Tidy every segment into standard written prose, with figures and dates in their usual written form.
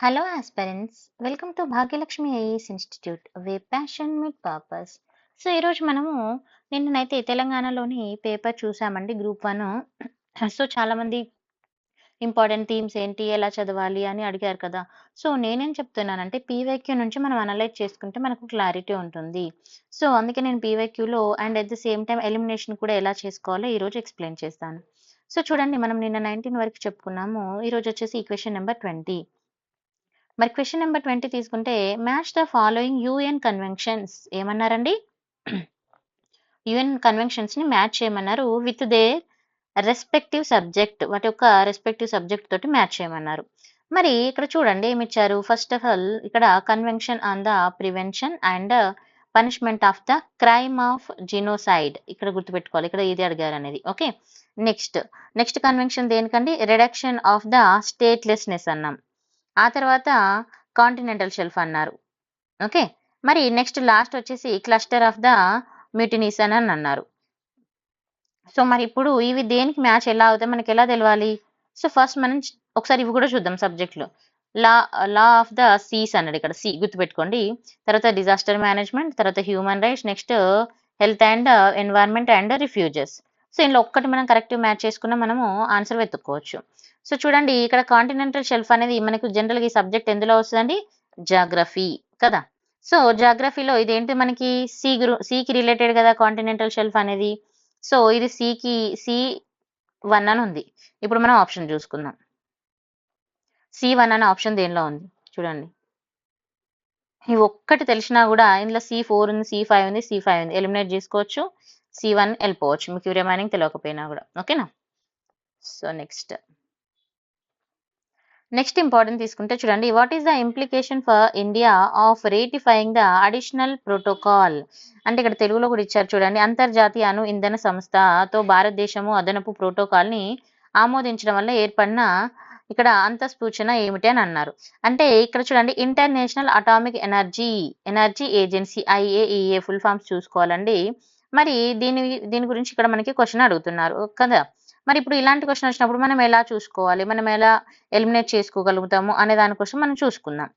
Hello, aspirants. Welcome to Bhagyalakshmi IAS institute way passion with purpose. So ఈరోజు మనము నిన్ననైతే తెలంగాణలోని paper చూసామండి group one. So చాలామంది important themes ఏంటి, ఎలా చదవాలి అని అడిగారు కదా. సో నేనేం చెప్తున్నానంటే పీవైక్యూ నుంచి మనం అనలైజ్ చేసుకుంటే మనకు క్లారిటీ ఉంటుంది. సో అందుకే నేను పీవైక్యూలో and at the same time elimination కూడా ఎలా చేసుకోవాలో ఈరోజు ఎక్స్ప్లెయిన్ చేస్తాను. సో చూడండి, మనం నిన్న 19 వరకు చెప్పుకున్నాము. ఈరోజు వచ్చేసి ఈ క్వశ్చన్ నెంబర్ 20. మరి క్వశ్చన్ నెంబర్ 20 తీసుకుంటే match the following UN conventions ఏమన్నారండి? యూఎన్ కన్వెన్షన్స్ ని మ్యాచ్ చేయమన్నారు విత్ దేర్ రెస్పెక్టివ్ సబ్జెక్ట్. వాటి యొక్క రెస్పెక్టివ్ సబ్జెక్ట్ తోటి మ్యాచ్ చేయమన్నారు. మరి ఇక్కడ చూడండి ఏమి ఇచ్చారు. ఫస్ట్ ఆఫ్ ఆల్ ఇక్కడ convention on the prevention and punishment of the crime of genocide ఇక్కడ గుర్తుపెట్టుకోవాలి, ఇక్కడ ఇది అడిగారు అనేది. ఓకే, నెక్స్ట్ కన్వెన్షన్ దేనికండి? రిడక్షన్ ఆఫ్ ద స్టేట్లెస్నెస్ అన్నాం. ఆ తర్వాత కాంటినెంటల్ షెల్ఫ్ అన్నారు. ఓకే, మరి నెక్స్ట్ లాస్ట్ వచ్చేసి క్లస్టర్ ఆఫ్ ద మ్యూటినీస్ అని అన్నారు. సో మరి ఇప్పుడు ఇవి దేనికి మ్యాచ్ ఎలా అవుతాయి మనకి ఎలా తెలవాలి? సో ఫస్ట్ మనం ఒకసారి ఇవి కూడా చూద్దాం సబ్జెక్ట్లో. లా లా ఆఫ్ ద సీస్ అన్నాడు, ఇక్కడ సి గుర్తుపెట్టుకోండి. తర్వాత డిజాస్టర్ మేనేజ్మెంట్, తర్వాత human rights, next health and environment and refuses. So ఇందులో ఒక్కటి మనం కరెక్ట్ మ్యాచ్ చేసుకున్నా మనము ఆన్సర్ వెతుక్కోవచ్చు. సో చూడండి ఇక్కడ కాంటినెంటల్ షెల్ఫ్ అనేది మనకు జనరల్గా ఈ సబ్జెక్ట్ ఎందులో వస్తుందండి? జాగ్రఫీ కదా. సో జాగ్రఫీలో ఇదేంటి మనకి సికి రిలేటెడ్ కదా కాంటినెంటల్ షెల్ఫ్ అనేది. సో ఇది C1 అని ఉంది. ఇప్పుడు మనం ఆప్షన్ చూసుకుందాం. C1 అనే ఆప్షన్ దేనిలో ఉంది చూడండి. ఇవి ఒక్కటి తెలిసినా కూడా ఇందులో C4 ఉంది, C5 ఉంది, C5 ఉంది, ఎలిమినేట్ చేసుకోవచ్చు. C1 వెళ్ళిపోవచ్చు మీకు రిమైనింగ్ తెలియకపోయినా కూడా. ఓకేనా. సో నెక్స్ట్ ఇంపార్టెంట్ తీసుకుంటే చూడండి, what is the implication for India of ratifying the additional protocol. అంటే ఇక్కడ తెలుగులో కూడా ఇచ్చారు చూడండి. అంతర్జాతీయ అణు ఇంధన సంస్థతో భారతదేశము అదనపు ప్రోటోకాల్ని ఆమోదించడం వల్ల ఏర్పడిన ఇక్కడ అంతఃసూచన ఏమిటి అని అన్నారు. అంటే ఇక్కడ చూడండి, international atomic energy agency IAEA full forms చూసుకోవాలండి. మరి దీని గురించి ఇక్కడ మనకి క్వశ్చన్ అడుగుతున్నారు కదా. మరి ఇప్పుడు ఇలాంటి క్వశ్చన్ వచ్చినప్పుడు మనం ఎలా చూసుకోవాలి, మనం ఎలా ఎలిమినేట్ చేసుకోగలుగుతాము అనే దానికోసం మనం చూసుకుందాం.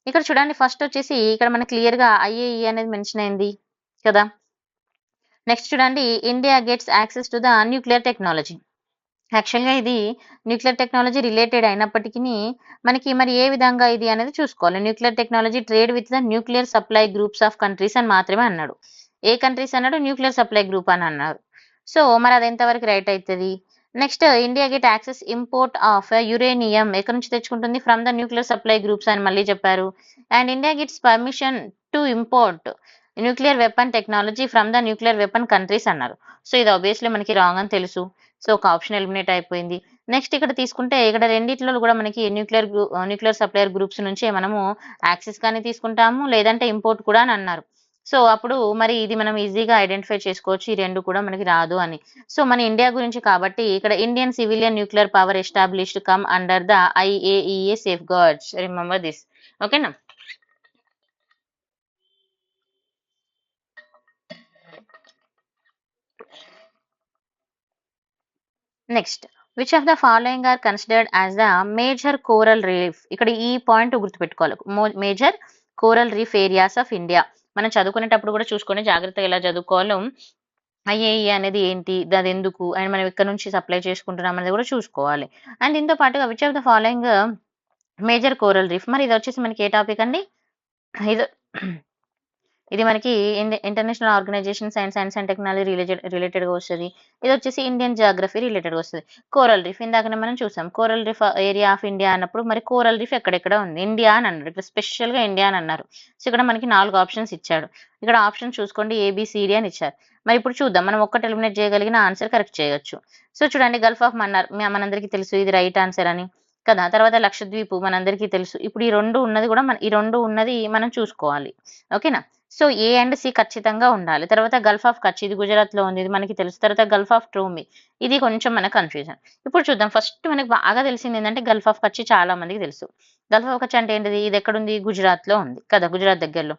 ఇక్కడ చూడండి ఫస్ట్ వచ్చేసి ఇక్కడ మనకి క్లియర్గా IAEA అనేది మెన్షన్ అయింది కదా. నెక్స్ట్ చూడండి, India gets access to the nuclear technology. యాక్చువల్గా ఇది న్యూక్లియర్ టెక్నాలజీ రిలేటెడ్ అయినప్పటికీ మనకి మరి ఏ విధంగా ఇది అనేది చూసుకోవాలి. Nuclear technology trade with the nuclear supply groups of countries అని మాత్రమే అన్నాడు. ఏ కంట్రీస్ అన్నాడు? న్యూక్లియర్ సప్లై గ్రూప్ అని అన్నారు. సో మరి అది ఎంతవరకు రైట్ అవుతుంది? Next India get access import of uranium ఎక్కడి నుంచి తెచ్చుకుంటుంది? From the nuclear supply groups అని మళ్ళీ చెప్పారు. And India gets permission to import nuclear weapon technology from the nuclear weapon countries అన్నారు. సో ఇది ఆబ్వియస్లీ మనకి రాంగ్ అని తెలుసు. సో ఒక ఆప్షన్ ఎలిమినేట్ అయిపోయింది. నెక్స్ట్ ఇక్కడ తీసుకుంటే ఇక్కడ రెండిట్లో కూడా మనకి న్యూక్లియర్ సప్లయర్ గ్రూప్స్ నుంచే మనము యాక్సెస్ కానీ తీసుకుంటాము, లేదంటే ఇంపోర్ట్ కూడా అని అన్నారు. సో అప్పుడు మరి ఇది మనం ఈజీగా ఐడెంటిఫై చేసుకోవచ్చు, ఈ రెండు కూడా మనకి రాదు అని. సో మన ఇండియా గురించి కాబట్టి ఇక్కడ Indian civilian nuclear power established come under the IAEA safeguards. Remember this. ఓకేనా. Next which of the following are considered as the major coral reef. ఇక్కడ ఈ పాయింట్ గుర్తుపెట్టుకోవాలి, major coral reef areas of India. మనం చదువుకునేటప్పుడు కూడా చూసుకొని జాగ్రత్తగా ఎలా చదువుకోవాలో, IAEA అనేది ఏంటి, అది ఎందుకు, అండ్ మనం ఇక్కడ నుంచి సప్లై చేసుకుంటున్నాం అనేది కూడా చూసుకోవాలి. అండ్ దీంతో పాటుగా which of the following major coral reef. మరి ఇది వచ్చేసి మనకి ఏ టాపిక్ అండి? ఇది మనకి international organisation science and technology రిలేటెడ్గా వస్తుంది. ఇది వచ్చేసి ఇండియన్ జాగ్రఫీ రిలేటెడ్గా వస్తుంది. కోరల్ రీఫ్ ఇందాకనే మనం చూసాం. Coral reef area of India అన్నప్పుడు మరి కోరల్ రీఫ్ ఎక్కడెక్కడ ఉంది? ఇండియా అని అన్నాడు, ఇక్కడ స్పెషల్గా ఇండియా అని అన్నారు. సో ఇక్కడ మనకి 4 ఆప్షన్స్ ఇచ్చాడు. ఇక్కడ ఆప్షన్ చూసుకోండి, ABCD అని ఇచ్చారు. మరి ఇప్పుడు చూద్దాం, మనం ఒక్కటి ఎలిమినేట్ చేయగలిగిన ఆన్సర్ కరెక్ట్ చేయొచ్చు. సో చూడండి, గల్ఫ్ ఆఫ్ మన్నార్ మనందరికీ తెలుసు, ఇది రైట్ ఆన్సర్ అని కదా. తర్వాత లక్షద్వీప్ మనందరికీ తెలుసు. ఇప్పుడు ఈ రెండు ఉన్నది మనం చూసుకోవాలి. ఓకేనా. సో A అండ్ C ఖచ్చితంగా ఉండాలి. తర్వాత గల్ఫ్ ఆఫ్ కచ్ ఇది గుజరాత్లో ఉంది, ఇది మనకి తెలుసు. తర్వాత గల్ఫ్ ఆఫ్ ట్రోమి ఇది కొంచెం మనకు కన్ఫ్యూజన్. ఇప్పుడు చూద్దాం, ఫస్ట్ మనకి బాగా తెలిసింది ఏంటంటే గల్ఫ్ ఆఫ్ కచ్ చాలా మందికి తెలుసు. గల్ఫ్ ఆఫ్ కచ్ అంటే ఏంటిది? ఇది ఎక్కడుంది? గుజరాత్లో ఉంది కదా, గుజరాత్ దగ్గరలో.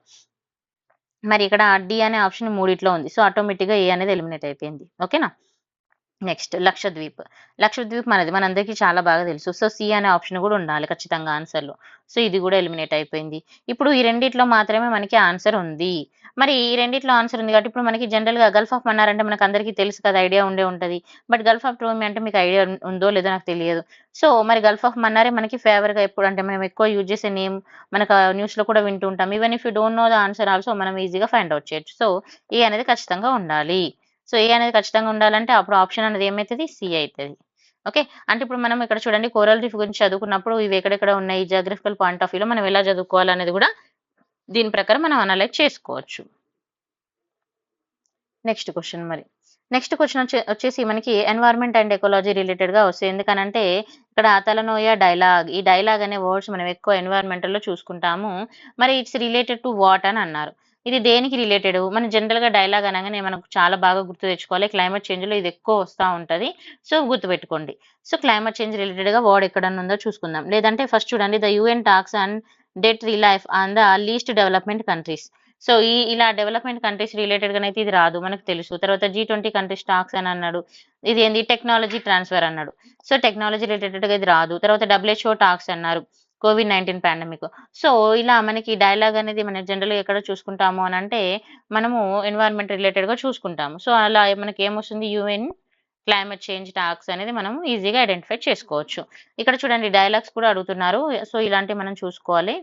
మరి ఇక్కడ D అనే ఆప్షన్ 3 ఉంది. సో ఆటోమేటిక్గా A అనేది ఎలిమినేట్ అయిపోయింది. ఓకేనా. నెక్స్ట్ లక్షద్వీప్. లక్షద్వీప్ మనది. మనందరికీ చాలా బాగా తెలుసు. సో, సి అనే ఆప్షన్ గూడా ఉండాలి ఖచ్చితంగా ఆన్సర్‌లో. సో, ఇది గూడా ఎలిమినేట్ అయిపోయింది. ఇప్పుడు ఈ రెండిట్లో మాత్రమే మనకి ఆన్సర్ ఉంది. మరి ఈ రెండిట్లో ఆన్సర్ ఉంది కాబట్టి ఇప్పుడు మనకి జనరల్‌గా గల్ఫ్ ఆఫ్ మన్నార్ అంటే మనకందరికీ తెలుసు కదా! ఐడియా ఉండే ఉంటది. బట్ గల్ఫ్ ఆఫ్ టోమీ అంటే మీకు ఐడియా ఉందో లేదో నాకు తెలియదు. సో, మరి గల్ఫ్ ఆఫ్ మన్నారే మనకి ఫేవర్‌గా ఎప్పుడు అంటే మనం ఎక్కువ యూజ్ చేసే నేమ్ మనకు న్యూస్‌లో కూడా వింటూ ఉంటాం. Even if you don't know the answer also మనం ఈజీగా ఫైండ్ ఔట్ చేయొచ్చు. సో, ఏ అనేది ఖచ్చితంగా ఉండాలి. సో, ఏ అనేది ఖచ్చితంగా ఉండాలంటే అప్పుడు ఆప్షన్ అనేది ఏమైతది? సి అయితది. ఓకే. అంటే ఇప్పుడు మనం ఇక్కడ చూడండి కోరల్ రీఫ్ గురించి చదువుకున్నప్పుడు ఇవి ఎక్కడెక్కడ ఉన్నాయి, జియోగ్రాఫికల్ పాయింట్ ఆఫ్ వ్యూలో మనం ఎలా చదువుకోవాలనేది గూడా దీని ప్రకారం మనం అనలైజ్ చేసుకోవచ్చు. నెక్స్ట్ క్వెషన్ మరి. నెక్స్ట్ క్వెషన్ వచ్చేసి మనకి ఎన్వైర్న్మెంట్ అండ్ ఎకాలజీ రిలేటెడ్‌గా వస్తాయి. ఎందుకనంటే ఇక్కడ తలనోయ, డైలాగ్ ఈ డైలాగ్ అనే వర్డ్స్ మనం ఎక్కువ ఎన్వైర్న్మెంటల్‌లో చూసుకుంటాము. మరి ఇట్స్ రిలేటెడ్ టు వాట్ అని అన్నారు. ఇది దేనికి రిలేటెడ్? మనం జనరల్‌గా డైలాగ్ అనంగానే మనకు చాలా బాగా గుర్తు తెచ్చుకోవాలి. క్లైమేట్ చేంజ్‌లో ఇది ఎక్కువ వస్తా ఉంటది. సో, గుర్తుపెట్టుకోండి. సో, క్లైమేట్ చేంజ్ రిలేటెడ్‌గా వర్డ్ ఎక్కడన్నా ఉందో చూసుకుందాం. లేదంటే ఫస్ట్ చూడండి the UN talks on debt relief on the least development countries. So, ఇలా డెవలప్‌మెంట్ కంట్రీస్ రిలేటెడ్‌గానైతే ఇది రాదు. మనకు తెలుసు. తర్వాత జీ20 కంట్రీస్ టాక్స్ అని అన్నాడు. ఇది ఏంది టెక్నాలజీ ట్రాన్స్‌ఫర్ అన్నాడు. సో, టెక్నాలజీ రిలేటెడ్‌గా ఇది రాదు. తర్వాత డబ్ల్యూహెచ్ఓ టాక్స్ అన్నారు. COVID-19 pandemic. సో, ఇలా మనకి డైలాగ్ అనేది మనం జనరల్‌గా ఎక్కడ చూసుకుంటాము అనంటే, మనము ఎన్వైర్న్మెంట్ రిలేటెడ్‌గా చూసుకుంటాము. సో, అలా మనకేమొస్తుంది యూఎన్ క్లైమేట్ చేంజ్ టాక్స్ అనేది మనం ఈజీగా ఐడెంటిఫై చేసుకోవచ్చు. ఇక్కడ చూడండి డైలాగ్స్ కూడా అడుగుతున్నారు. సో, ఇలాంటివి మనం చూసుకోవాలి.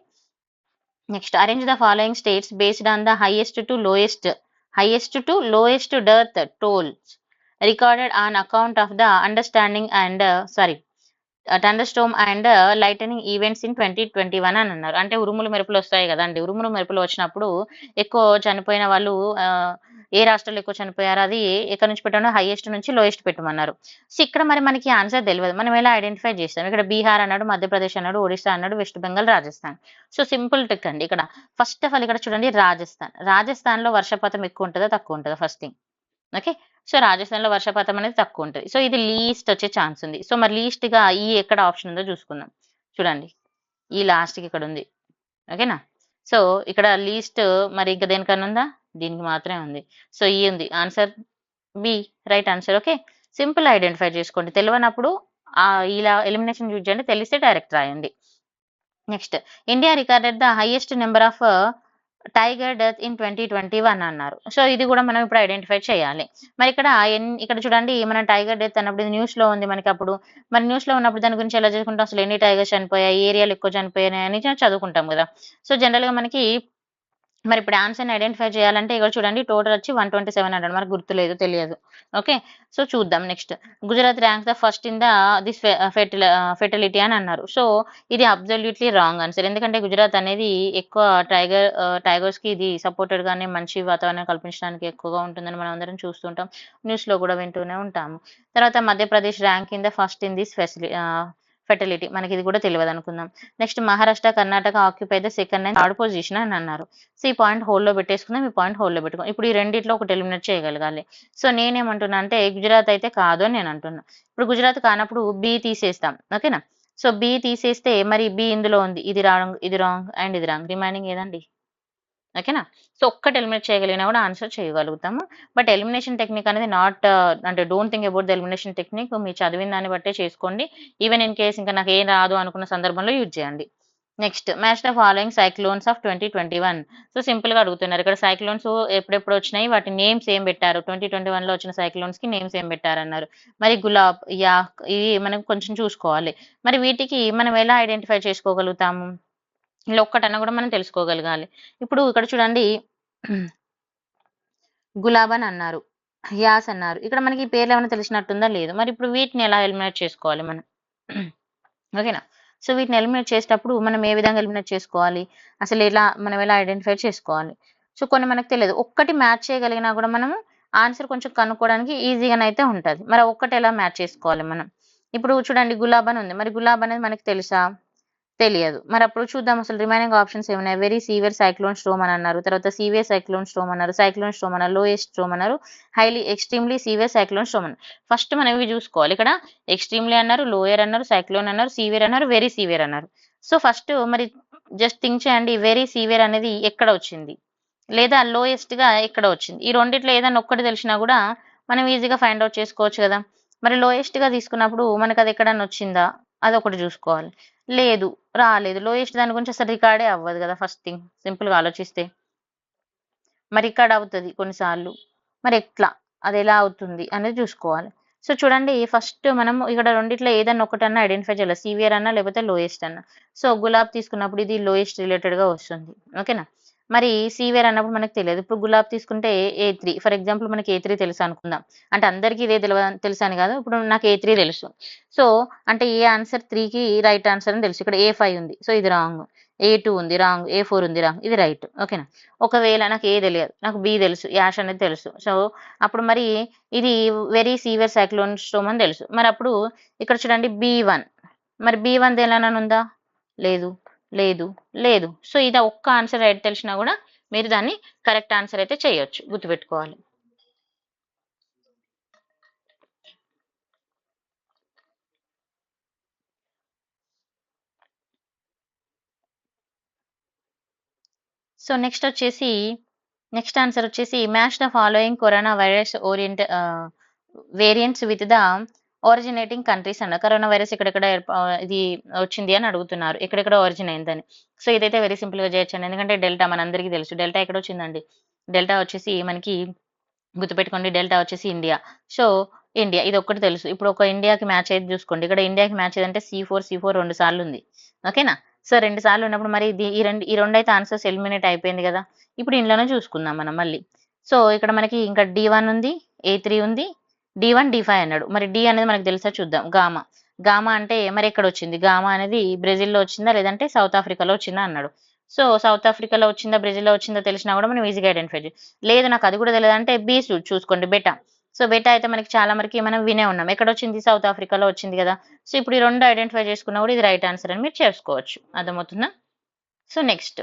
Next arrange the following states based on the highest to death tolls recorded on account of the understanding and thunder Storm and lightening events in 2021 అని అన్నారు. అంటే ఉరుములు మెరుపులు వస్తాయి గదండీ! ఉరుములు మెరుపులు వచ్చినప్పుడు ఎక్కువ చనిపోయిన వాళ్ళు ఏ రాష్ట్రాల్లో ఎక్కువ చనిపోయారో అది ఎక్కడి నుంచి పెట్టమన్నా హైయెస్ట్ నుంచి లోయెస్ట్ పెట్టమన్నారు. సో, ఇక్కడ మరి మనకి ఆన్సర్ తెలవదు. మనం ఎలా ఐడెంటిఫై చేస్తాం? ఇక్కడ బీహార్ అన్నాడు, మధ్యప్రదేశ్ అన్నాడు, ఒడిస్సా అన్నాడు, west Bengal, Rajasthan. So, simple trick అండి ఇక్కడ. ఫస్ట్ ఆఫ్ ఆల్ ఇక్కడ చూడండి రాజస్థాన్. రాజస్థాన్‌లో వర్షపాతం ఎక్కువ ఉంటదా? తక్కువ ఉంటదా? First thing. ఓకే. సో, రాజస్థాన్‌లో వర్షపాతం అనేది తక్కువుంటది. సో, ఇది లీస్ట్ వచ్చే ఛాన్స్ ఉంది. సో, మరి లీస్ట్‌గా ఈ ఎక్కడ ఆప్షన్ ఉందో చూసుకుందాం. చూడండి. ఈ లాస్ట్‌కి ఇక్కడుంది. ఓకేనా? సో, ఇక్కడ లీస్ట్ మరి ఇంక దేనికన్నా ఉందా? దీనికి మాత్రమే ఉంది. సో, ఈ ఉంది. Answer B right answer. Okay. Simple identify చేసుకోండి. తెలవనప్పుడు ఇలా ఎలిమినేషన్ యూజ్ చేయండి. తెలిస్తే డైరెక్ట్ రాయండి. Next India recorded the highest number of tiger death in 2021 అన్నారు. సో, ఇది గూడా మనం ఇప్పుడు ఐడెంటిఫై చేయాలి. మరి ఇక్కడ చూడండి మనం టైగర్ డెత్ అన్నప్పుడు ఇది న్యూస్‌లో ఉంది మనకప్పుడు. మరి న్యూస్‌లో ఉన్నప్పుడు దాని గురించి ఎలా చదువుకుంటాం? అసలు ఎన్ని టైగర్స్ చనిపోయాయి? ఏ ఏరియాలో ఎక్కువ చనిపోయాయని చదువుకుంటాం గదా! సో, జనరల్‌గా మనకి మరి ఇప్పుడు ఆన్సర్‌ని ఐడెంటిఫై చేయాలంటే ఇక్కడ చూడండి టోటల్ వచ్చి 127 అన్నాడు. మనకు గుర్తులేదు, తెలియదు. ఓకే. సో, చూద్దాం next. Gujarat ranks the first in the this fertility అని అన్నారు. సో, ఇది అబ్సల్యూట్‌లీ రాంగ్ ఆన్సర్. ఎందుకంటే గుజరాత్ అనేది ఎక్కువ టైగర్స్‌కి ఇది సపోర్టెడ్‌గానే మంచి వాతావరణం కల్పించడానికి ఎక్కువగా ఉంటుందని మనం అందరం చూస్తుంటాం. న్యూస్‌లో కూడా వింటూనే ఉంటాము. తర్వాత Madhya Pradesh rank in the first in this fertility మనకిది కూడా తెలవదనుకుందాం. Next Maharashtra, Karnataka occupy the second and third position అని అన్నారు. సో, ఈ పాయింట్ హోల్డ్‌లో పెట్టేసుకుందాం. ఈ పాయింట్ హోల్డ్‌లో పెట్టుకుందాం. ఇప్పుడు ఈ రెండిట్లో ఒకటి ఎలిమినేట్ చేయగలగాలి. సో, నేనేమంటున్నా అంటే గుజరాత్ అయితే కాదు అని నేనంటున్నా. ఇప్పుడు గుజరాత్ కానప్పుడు బి తీసేస్తాం. ఓకేనా? సో, బి తీసేస్తే మరి బి ఇందులో ఉంది. ఇది రాంగ్ అండ్ ఇది రాంగ్. రిమైనింగ్ ఏదండి? ఓకేనా? సో, ఒక్కటి ఎలిమినేట్ చేయగలిగినా కూడా ఆన్సర్ చేయగలుగుతాము. బట్ ఎలిమినేషన్ టెక్నిక్ అనేది అంటే don't think about the elimination technique. మీరు చదివిన దాన్ని బట్టే చేసుకోండి. ఈవెన్ ఇన్ కేస్ ఇంకా నాకేం రాదు అనుకున్న సందర్భంలో యూజ్ చేయండి. Next match the following cyclones of 2021. So, సింపుల్‌గా అడుగుతున్నారు. ఇక్కడ సైక్లోన్స్ ఎప్పుడెప్పుడు వచ్చినాయి? వాటి నేమ్స్ ఏం పెట్టారు? 2021లో వచ్చిన సైక్లోన్స్‌కి నేమ్స్ ఏం పెట్టారన్నారు. మరి గులాబ్, యాక్ ఇవి మనం కొంచెం చూసుకోవాలి. మరి వీటికి మనం ఎలా ఐడెంటిఫై చేసుకోగలుగుతాము? ఇలా ఒక్కటన్నా కూడా మనం తెలుసుకోగలగాలి. ఇప్పుడు ఇక్కడ చూడండి గులాబ్ అని అన్నారు. యాస్ అన్నారు. ఇక్కడ మనకి ఈ పేర్లేమన్నా తెలిసినట్టుందా? లేదు. మరి ఇప్పుడు వీటిని ఎలా ఎలిమినేట్ చేసుకోవాలి మనం? ఓకేనా? సో, వీటిని ఎలిమినేట్ చేసేటప్పుడు మనం ఏ విధంగా ఎలిమినేట్ చేసుకోవాలి? మనం ఎలా ఐడెంటిఫై చేసుకోవాలి? సో, కొన్ని మనకు తెలియదు. ఒక్కటి మ్యాచ్ చేయగలిగినా కూడా మనము ఆన్సర్ కొంచెం కనుక్కోవడానికి ఈజీగానైతే ఉంటది. మరి ఆ ఒక్కటి ఎలా మ్యాచ్ చేసుకోవాలి మనం? ఇప్పుడు చూడండి గులాబ్ అని ఉంది. మరి గులాబ్ అనేది మనకి తెలుసా? తెలియదు. మరప్పుడు చూద్దాం అసలు రిమైనింగ్ ఆప్షన్స్ ఏమున్నాయి? వెరీ సివియర్ సైక్లోన్ స్టోర్మ్ అని అన్నారు. తర్వాత సివియర్ సైక్లోన్ స్టోర్మ్ అన్నారు. సైక్లోన్ స్టోర్మ్ అన్నారు. లోయెస్ట్ స్టోర్మ్ అన్నారు. ఎక్స్‌ట్రీమ్‌లీ సివియర్ సైక్లోన్ స్టోర్మ్ అన్నారు. ఫస్ట్ మనం ఇవి చూసుకోవాలి. ఇక్కడ ఎక్స్‌ట్రీమ్‌లీ అన్నారు, లోయర్ అన్నారు, సైక్లోన్ అన్నారు, సివియర్ అన్నారు, వెరీ సివియర్ అన్నారు. సో, ఫస్ట్ మరి జస్ట్ థింక్ చేయండి. వెరీ సివియర్ అనేది ఎక్కడ వచ్చింది? లేదా లోయెస్ట్‌గా ఎక్కడ వచ్చింది? ఈ రెండిట్లో ఏదన్నా ఒక్కటి తెలిసినా కూడా మనం ఈజీగా ఫైండ్ ఔట్ చేసుకోవచ్చు కదా! మరి లోయెస్ట్‌గా తీసుకున్నప్పుడు మనకది ఎక్కడన్నా వచ్చిందా? అదొకటి జూసుకోవాలి. లేదు, రాలేదు. లోయెస్ట్ దాని గురించి అసలు రికార్డే అవ్వదు గదా! ఫస్ట్ థింగ్ సింపుల్‌గా ఆలోచిస్తే. మరి రికార్డ్ అవుతది కొన్నిసార్లు. మరెట్లా? అదెలా అవుతుంది అనేది జూసుకోవాలి. సో, చూడండి ఫస్ట్ మనం ఇక్కడ రెండిట్లో ఏదన్నా ఒకటన్నా ఐడెంటిఫై చేయాలి. సీవియర్ అన్నా లేకపోతే లోయెస్ట్ అన్నా. సో, గులాబ్ తీసుకున్నప్పుడు ఇది లోయెస్ట్ రిలేటెడ్‌గా వస్తుంది. ఓకేనా? మరి సీవియర్ అన్నప్పుడు మనకు తెలియదు. ఇప్పుడు గులాబ్ తీసుకుంటే ఏ3 ఫర్ ఎగ్జాంపుల్ మనకి ఏ3 తెలుసనుకుందాం. అంటే అందరికీ ఇదే తెలుసని గాదు. ఇప్పుడు నాకు ఏ3 తెలుసు. సో, అంటే ఏ ఆన్సర్ 3కి రైట్ ఆన్సర్ అని తెలుసు. ఇక్కడ ఏ5 ఉంది. సో, ఇది రాంగ్. ఏ2 ఉంది రాంగ్. ఏ4 ఉంది రాంగ్. ఇది రైట్. ఓకేనా? ఒకవేళ నాకు ఏ తెలియదు. నాకు బి తెలుసు. యాష్ అనేది తెలుసు. సో, అప్పుడు మరి ఇది వెరీ సీవియర్ సైక్లోన్ స్టోమ్ అని తెలుసు. మరప్పుడు ఇక్కడ చూడండి బి1. మరి బి1 దేనిలోనైనా ఉందా? లేదు. లేదు. లేదు. సో, ఇది ఒక్క ఆన్సర్ రైట్ తెలిసినా గూడా మీరు దాన్ని కరెక్ట్ ఆన్సర్ అయితే చేయొచ్చు. గుర్తుపెట్టుకోవాలి. సో, నెక్స్ట్ ఆన్సర్ వచ్చేసి match the following corona virus variants with the originating countries అన్నారు. కరోనా వైరస్ ఎక్కడెక్కడ ఇది వచ్చింది అని అడుగుతున్నారు. ఎక్కడెక్కడ ఒరిజిన్ అయిందని. సో, ఇదైతే వెరీ సింపుల్‌గా చేయొచ్చండి. ఎందుకంటే డెల్టా మనందరికీ తెలుసు. డెల్టా ఎక్కడొచ్చిందండి? డెల్టా వచ్చేసి మనకి గుర్తుపెట్టుకోండి, డెల్టా వచ్చేసి ఇండియా. సో, ఇండియా ఇదొక్కటి తెలుసు. ఇప్పుడు ఒక ఇండియాకి మ్యాచ్ అయ్యేది జూసుకోండి. ఇక్కడ ఇండియాకి మ్యాచ్ ఏదంటే సి4 2 సార్లుంది. ఓకేనా? సో, 2 సార్లు ఉన్నప్పుడు మరి ఈ రెండైతే ఆన్సర్స్ ఎలిమినేట్ అయిపోయింది గదా! ఇప్పుడు ఇందులోనే చూసుకుందాం మనం మళ్ళీ. సో, ఇక్కడ మనకి ఇంకా డి1 ఉంది, ఏ3 ఉంది, డి1, డి5 అన్నాడు. మరి డి అనేది మనకు తెలుసా చూద్దాం. గామా. గామా అంటే మరి ఎక్కడొచ్చింది? గామా అనేది బ్రెజిల్‌లో వచ్చిందా? లేదంటే సౌత్ ఆఫ్రికాలో వచ్చిందా అన్నాడు. సో, సౌత్ ఆఫ్రికాలో వచ్చిందా? బ్రెజిల్‌లో వచ్చిందా తెలిసినా గూడా మనం ఈజీగా ఐడెంటిఫై లేదు నాకు అది కూడా తెలీదంటే బి చూసుకోండి బెటా. సో, బెటా అయితే మనకి చాలా వరకి మనం వినే ఉన్నాం. ఎక్కడొచ్చింది? సౌత్ ఆఫ్రికాలో వచ్చింది గదా! సో, ఇప్పుడు ఈ 2 ఐడెంటిఫై చేసుకున్నా గూడా ఇది రైట్ ఆన్సర్ అని మీరు చేసుకోవచ్చు. అర్థమవుతుందా? సో, నెక్స్ట్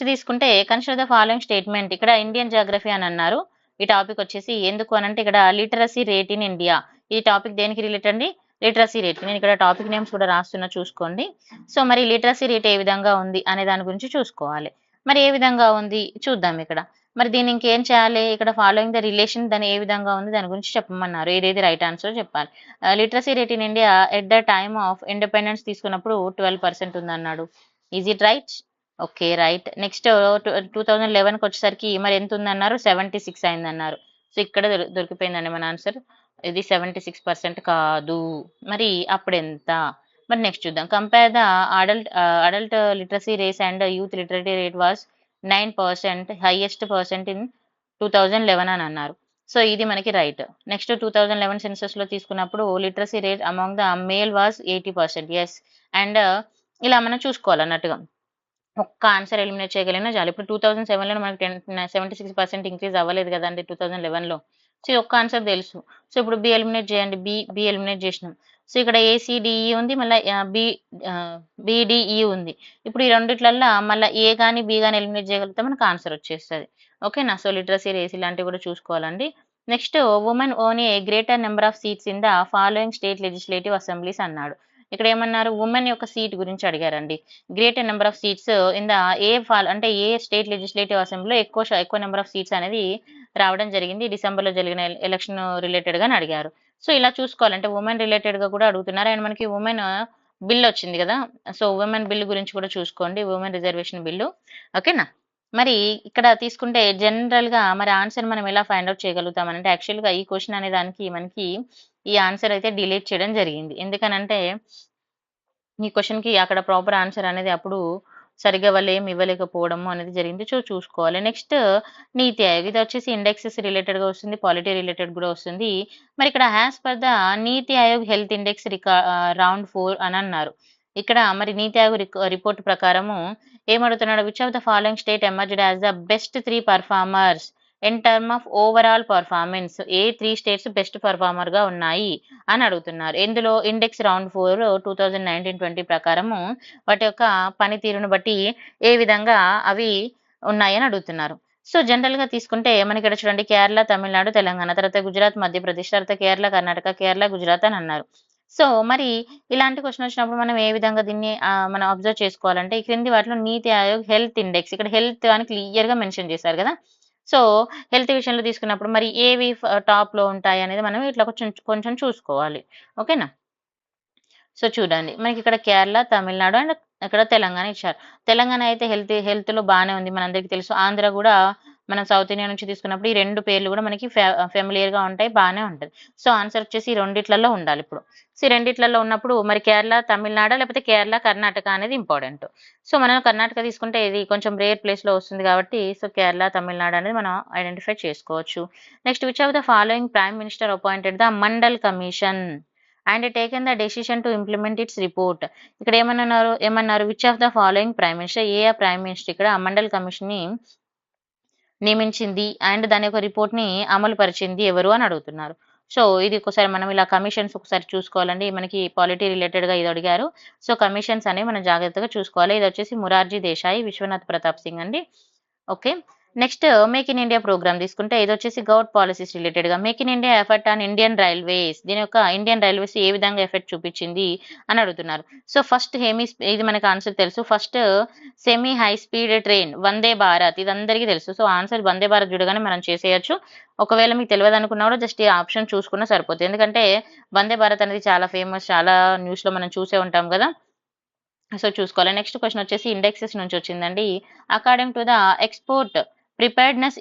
తీసుకుంటే కన్సిడర్ ద ఫాలోయింగ్ స్టేట్మెంట్. ఇక్కడ ఇండియన్ జియోగ్రఫీ అని అన్నారు. ఈ టాపిక్ వచ్చేసి ఎందుకు అనంటే ఇక్కడ లిటరసీ రేట్ ఇన్ ఇండియా. ఈ టాపిక్ దేనికి రిలేటెడ్ అండి? Literacy rate. నేను ఇక్కడ టాపిక్ నేమ్స్ కూడా రాస్తున్నా చూసుకోండి. సో, మరి లిటరసీ రేట్ ఏ విధంగా ఉంది అనే దాని గురించి చూసుకోవాలి. మరి ఏ విధంగా ఉంది చూద్దాం ఇక్కడ. మరి దీన్ని ఇంకేం చేయాలి? ఇక్కడ ఫాలోయింగ్ ద రిలేషన్ దాని ఏ విధంగా ఉంది దాని గురించి చెప్పమన్నారు. ఏదేది రైట్ ఆన్సర్ చెప్పాలి. Literacy rate in India at the time of independence తీసుకున్నప్పుడు 12% ఉందన్నాడు. Is it right? Okay. Right. Next 2011కి వచ్చేసరికి మరి ఎంతుందన్నారు? 76 అయిందన్నారు. సో, ఇక్కడ దొరికిపోయిందండి మన ఆన్సర్. ఇది 76% కాదు. మరి అప్పుడెంత? మరి నెక్స్ట్ చూద్దాం. Compare the adult literacy rate and youth literacy rate was 9% highest percent in 2011 అని అన్నారు. సో, ఇది మనకి రైట్. నెక్స్ట్ 2011 సెన్సస్‌లో తీసుకున్నప్పుడు literacy rate among the male was 80%. Yes. And ఇలా మనం చూసుకోవాలన్నట్టుగా. ఒక్క ఆన్సర్ ఎలిమినేట్ చేయగలిగినా చాలు. ఇప్పుడు 2007లో మనకు 76% ఇంక్రీజ్ అవ్వలేదు గదండీ 2011లో. సో, ఈ ఒక్క ఆన్సర్ తెలుసు. సో, ఇప్పుడు బి ఎలిమినేట్ చేయండి. బి ఎలిమినేట్ చేసినాం. సో, ఇక్కడ ఏసీడీఈ ఉంది. మళ్ళా బీడీఈ ఉంది. ఇప్పుడు ఈ రెండిట్లల్లా మళ్ళా ఏ గాని, బి గాని ఎలిమినేట్ చేయగలిగితే మనకు ఆన్సర్ వచ్చేస్తది. ఓకేనా? సో, లిటరసీ, రేస్ ఇలాంటివి కూడా చూసుకోవాలండి. Next women own A greater number of seats in the following state legislative assemblies అన్నాడు. ఇక్కడ ఏమన్నారు? వుమెన్ యొక్క సీట్ గురించి అడిగారండి. Greater number of seats in the అంటే ఏ స్టేట్ లెజిస్లేటివ్ అసెంబ్లీలో ఎక్కువ నెంబర్ ఆఫ్ సీట్స్ అనేది రావడం జరిగింది. డిసెంబర్‌లో జరిగిన ఎలక్షన్ రిలేటెడ్‌గా అని అడిగారు. సో, ఇలా చూసుకోవాలంటే వుమెన్ రిలేటెడ్‌గా కూడా అడుగుతున్నారు. అండ్ మనకి వుమెన్ బిల్ వచ్చింది గదా! సో, వుమెన్ బిల్ గురించి కూడా చూసుకోండి. Women reservation bill. ఓకేనా? మరి ఇక్కడ తీసుకుంటే జనరల్‌గా మరి ఆన్సర్ మనం ఎలా ఫైండ్ ఔట్ చేయగలుగుతామనంటే యాక్చువల్‌గా ఈ క్వెషన్ అనే దానికి మనకి ఈ ఆన్సర్ అయితే డిలీట్ చేయడం జరిగింది. ఎందుకనంటే ఈ క్వెషన్‌కి అక్కడ ప్రాపర్ ఆన్సర్ అనేది అప్పుడు సరిగ్గా వాళ్ళేమి ఇవ్వలేకపోవడము అనేది జరిగింది. సో, చూసుకోవాలి. నెక్స్ట్ నీతి ఆయోగ్. ఇదొచ్చేసి ఇండెక్సెస్ రిలేటెడ్‌గా వస్తుంది. పాలిటీ రిలేటెడ్ గూడా వస్తుంది. మరి ఇక్కడ as per the Niti Aayog health index round 4 అనన్నారు. ఇక్కడ మరి నీతి ఆయోగ్ రిపోర్ట్ ప్రకారము ఏమడుగుతున్నాడు? Which of the following state emerged as the best 3 performers in term of overall performance. ఏ 3 స్టేట్స్ బెస్ట్ పెర్ఫార్మర్‌గా ఉన్నాయి అని అడుగుతున్నారు. ఇందులో ఇండెక్స్ రౌండ్ 4 2019-20 ప్రకారము వాటి యొక్క పనితీరును బట్టి ఏ విధంగా అవి ఉన్నాయని అడుగుతున్నారు. సో, జనరల్‌గా తీసుకుంటే మనకిక్కడ చూడండి కేరళ, తమిళనాడు, తెలంగాణ, తర్వాత గుజరాత్, మధ్యప్రదేశ్, తర్వాత కేరళ, కర్ణాటక, కేరళ, గుజరాత్ అని అన్నారు. సో, మరి ఇలాంటి క్వెషన్ వచ్చినప్పుడు మనం ఏ విధంగా దీన్ని మనం అబ్జర్వ్ చేసుకోవాలంటే ఈ క్రింది వాటిలో నీతి ఆయోగ్ హెల్త్ ఇండెక్స్ ఇక్కడ హెల్త్ అని క్లియర్‌గా మెన్షన్ చేశారు గదా! సో హెల్త్ విషయంలో తీసుకున్నప్పుడు మరి ఏవి టాప్‌లో ఉంటాయి అనేది మనం ఇట్లా కొంచెం కొంచెం చూసుకోవాలి. ఓకేనా? సో చూడండి. మనకిక్కడ కేరళ, తమిళనాడు అండ్ ఇక్కడ తెలంగాణ ఇచ్చారు. తెలంగాణ అయితే హెల్త్‌లో బానే ఉంది. మనందరికీ తెలుసు. ఆంధ్ర గూడా మనం సౌత్ ఇండియా నుంచి తీసుకున్నప్పుడు ఈ 2 పేర్లు గూడా మనకి ఫెమిలియర్‌గా ఉంటాయి. బానే ఉంటది. సో ఆన్సర్ వచ్చేసి ఈ రెండిట్లలో ఉండాలిప్పుడు. సో ఈ రెండిట్లలో ఉన్నప్పుడు మరి కేరళ, తమిళనాడా లేకపోతే కేరళ, కర్ణాటక అనేది ఇంపార్టెంట్. సో మనం కర్ణాటక తీసుకుంటే ఇది కొంచెం రేర్ ప్లేస్‌లో వస్తుంది కాబట్టి సో కేరళ, తమిళనాడు అనేది మనం ఐడెంటిఫై చేసుకోవచ్చు. Next which of the following prime minister appointed the mandal commission and taken the decision to implement it's report. ఇక్కడ ఏమన్నారు which of the following prime minister, A prime minister ఇక్కడ మండల్ కమిషన్ ని నియమించింది అండ్ దాని యొక్క రిపోర్ట్ ని అమలు పరిచింది ఎవరు అని అడుగుతున్నారు. సో ఇది ఒకసారి మనం ఇలా కమిషన్స్ ఒకసారి చూసుకోవాలండి. మనకి పాలిటీ రిలేటెడ్ గా ఇది అడిగారు. సో కమిషన్స్ అనేవి మనం జాగ్రత్తగా చూసుకోవాలి. ఇది వచ్చేసి మురార్జీ దేశాయ్, విశ్వనాథ్ ప్రతాప్ సింగ్ అండి. Okay. Next make in India programme తీసుకుంటే ఇదొచ్చేసి గౌట్ పాలిసీస్ రిలేటెడ్‌గా. Make in India effort on Indian railways. దీని యొక్క ఇండియన్ రైల్వేస్ ఏ విధంగా ఎఫెక్ట్ చూపించింది అని అడుగుతున్నారు. సో ఫస్ట్ ఇది మనకు ఆన్సర్ తెలుసు. First semi high speed train Vande Bharat ఇది అందరికీ తెలుసు. సో ఆన్సర్ వందే భారత్ చూడగానే మనం చేసేయొచ్చు. ఒకవేళ మీకు తెలవదనుకున్నా కూడా జస్ట్ ఈ ఆప్షన్ చూసుకున్నా సరిపోతుంది. ఎందుకంటే వందే భారత్ అనేది చాలా ఫేమస్. చాలా న్యూస్‌లో మనం చూసే ఉంటాం గదా! సో చూసుకోవాలి. నెక్స్ట్ క్వెషన్ వచ్చేసి ఇండెక్సెస్ నుంచి వచ్చిందండి. According to the export preparedness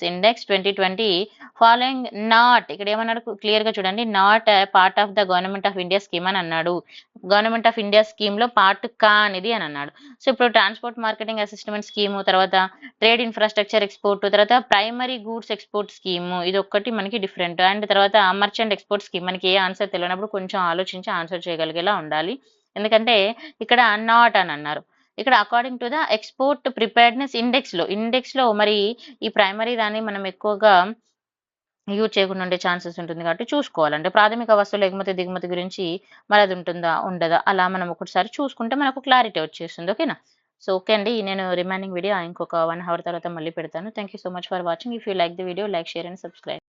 index 2020 following not ఇక్కడ ఏమన్నాడు క్లియర్‌గా చూడండి. Not part of the government of India scheme అని అన్నాడు. గవర్నమెంట్ ఆఫ్ ఇండియా స్కీమ్‌లో పార్ట్ కానిది అని అన్నాడు. సో ఇప్పుడు ట్రాన్స్‌పోర్ట్ మార్కెటింగ్ అసిస్ట్‌మెంట్ స్కీము, తర్వాత ట్రేడ్ ఇన్‌ఫ్రాస్ట్రక్చర్ ఎక్స్‌పోర్ట్, తర్వాత ప్రైమరీ గూడ్స్ ఎక్స్‌పోర్ట్ స్కీము ఇదొక్కటి మనకి డిఫరెంట్. అండ్ తర్వాత మర్చెంట్ ఎక్స్‌పోర్ట్ స్కీమ్ మనకి ఏ ఆన్సర్ తెలవనప్పుడు కొంచెం ఆలోచించి ఆన్సర్ చేయగలిగేలా ఉండాలి. ఎందుకంటే ఇక్కడ నాట్ అని అన్నారు. ఇక్కడ according to the export preparedness ఇండెక్స్‌లో మరి ఈ ప్రైమరీ దాన్ని మనం ఎక్కువగా యూజ్ చేయకుండా ఉండే ఛాన్సెస్ ఉంటుంది కాబట్టి చూసుకోవాలి. అంటే ప్రాథమిక వస్తువుల ఎగుమతి, దిగుమతి గురించి మరి అది ఉంటుందా? ఉండదా? అలా మనం ఒకసారి చూసుకుంటే మనకు క్లారిటీ వచ్చేస్తుంది. ఓకేనా? సో ఓకే అండి. నేను రిమైనింగ్ వీడియో ఇంకొక 1 అవర్ తర్వాత మళ్ళీ పెడతాను. Thank you so much for watching. If you like the video like, share and subscribe.